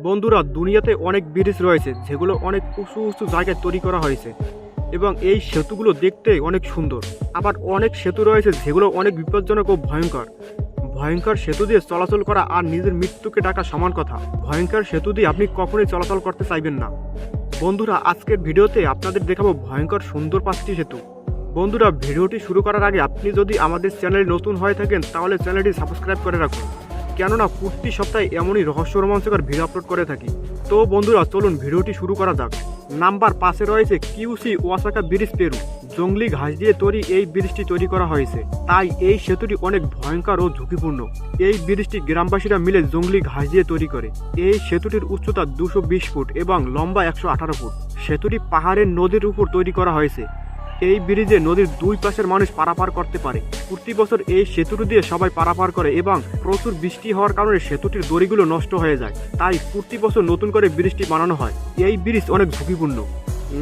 বন্ধুরা, দুনিয়াতে অনেক ব্রিজ রয়েছে যেগুলো অনেক উঁচু উঁচু জায়গায় তৈরি করা হয়েছে এবং এই সেতুগুলো দেখতে অনেক সুন্দর। আবার অনেক সেতু রয়েছে যেগুলো অনেক বিপজ্জনক ও ভয়ঙ্কর। ভয়ঙ্কর সেতু দিয়ে চলাচল করা আর নিজের মৃত্যুকে ডাকা সমান কথা। ভয়ঙ্কর সেতু দিয়ে আপনি কখনোই চলাচল করতে চাইবেন না। বন্ধুরা, আজকের ভিডিওতে আপনাদের দেখাবো ভয়ঙ্কর সুন্দর 5টি সেতু। বন্ধুরা, ভিডিওটি শুরু করার আগে আপনি যদি আমাদের চ্যানেলে নতুন হয়ে থাকেন তাহলে চ্যানেলটি সাবস্ক্রাইব করে রাখুন, কেননা প্রতি সপ্তাহে এমনই রহস্য রোমাঞ্চকর ভিডিও আপলোড করে থাকি। তো বন্ধুরা, চলুন ভিডিওটি শুরু করা যাক। নাম্বার 5-এ রয়েছে কিউসি ওয়াসাকা ব্রিজ, পেরু। জঙ্গলি ঘাস দিয়ে তৈরি এই ব্রিজটি তৈরি করা হয়েছে, তাই এই সেতুটি অনেক ভয়ঙ্কর ও ঝুঁকিপূর্ণ। এই ব্রিজটি গ্রামবাসীরা মিলে জঙ্গলি ঘাস দিয়ে তৈরি করে। এই সেতুটির উচ্চতা 220 ফুট এবং লম্বা 118 ফুট। সেতুটি পাহাড়ের নদীর উপর তৈরি করা হয়েছে। এই ব্রিজে নদীর দুই পাশের মানুষ পারাপার করতে পারে। প্রতি বছর এই সেতুটি দিয়ে সবাই পারাপার করে এবং প্রচুর বৃষ্টি হওয়ার কারণে সেতুটির দড়িগুলো নষ্ট হয়ে যায়, তাই প্রতি বছর নতুন করে ব্রিজটি বানানো হয়। এই ব্রিজ অনেক ঝুঁকিপূর্ণ।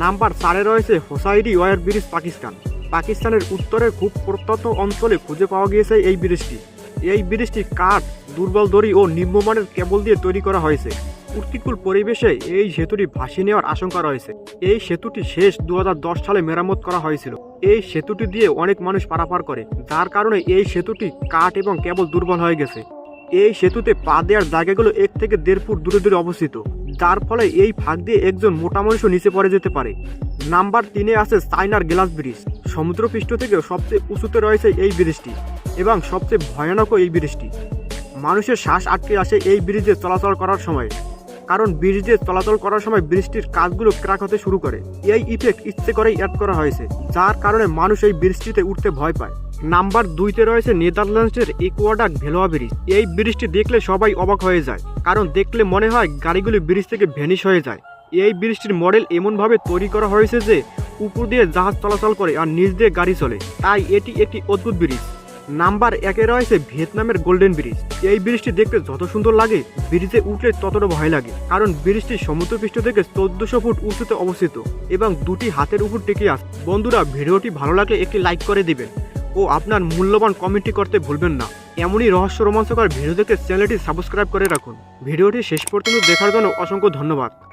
নাম্বার 4-এ রয়েছে হোসাইরি ওয়্যার ব্রিজ, পাকিস্তান। পাকিস্তানের উত্তরের খুব প্রত্যন্ত অঞ্চলে খুঁজে পাওয়া গিয়েছে এই ব্রিজটি। এই ব্রিজটি কাঠ, দুর্বল দড়ি ও নিম্নমানের কেবল দিয়ে তৈরি করা হয়েছে। প্রতিকূল পরিবেশে এই সেতুটি ভাসিয়ে নেওয়ার আশঙ্কা রয়েছে। এই সেতুটি শেষ 2010 সালে মেরামত করা হয়েছিল। এই সেতুটি দিয়ে অনেক মানুষ পারাপার করে, যার কারণে এই সেতুটি কাঠ এবং কেবল দুর্বল হয়ে গেছে। এই সেতুতে পা দেওয়ার জায়গাগুলো 1 থেকে 1.5 ফুট দূরে দূরে অবস্থিত, যার ফলে এই ফাঁক দিয়ে একজন মোটা মানুষও নিচে পড়ে যেতে পারে। নাম্বার 3-এ আছে চায়নার গ্লাস ব্রিজ। সমুদ্রপৃষ্ঠ থেকে সবচেয়ে উঁচুতে রয়েছে এই ব্রিজটি এবং সবচেয়ে ভয়ানকও এই ব্রিজটি। মানুষের শ্বাস আটকে আসে এই ব্রিজে চলাচল করার সময়, কারণ ব্রিজে চলাচল করার সময় ব্রিজটির কাজগুলো ক্র্যাক হতে শুরু করে। এই ইফেক্ট ইচ্ছে করেই অ্যাড করা হয়েছে, যার কারণে মানুষ এই ব্রিজটিতে উঠতে ভয় পায়। নাম্বার 2-তে রয়েছে নেদারল্যান্ডসের একুয়াডাক ভেলোয়া ব্রিজ। এই ব্রিজটি দেখলে সবাই অবাক হয়ে যায়, কারণ দেখলে মনে হয় গাড়িগুলি ব্রিজ থেকে ভ্যানিশ হয়ে যায়। এই ব্রিজটির মডেল এমনভাবে তৈরি করা হয়েছে যে উপর দিয়ে জাহাজ চলাচল করে আর নিচ দিয়ে গাড়ি চলে, তাই এটি একটি অদ্ভুত ব্রিজ। নাম্বার 1-এ রয়েছে ভিয়েতনামের গোল্ডেন ব্রিজ। এই ব্রিজটি দেখতে যত সুন্দর লাগে, ব্রিজে উঠলে ততটা ভয় লাগে, কারণ ব্রিজটি সমুদ্রপৃষ্ঠ থেকে 1400 ফুট উঁচুতে অবস্থিত এবং দুটি হাতের উপর টিকে আছে। বন্ধুরা, ভিডিওটি ভালো লাগলে একটি লাইক করে দিবেন ও আপনার মূল্যবান কমেন্টটি করতে ভুলবেন না। এমনই রহস্য রোমাঞ্চকর ভিডিও দেখতে চ্যানেলটি সাবস্ক্রাইব করে রাখুন। ভিডিওটি শেষ পর্যন্ত দেখার জন্য অসংখ্য ধন্যবাদ।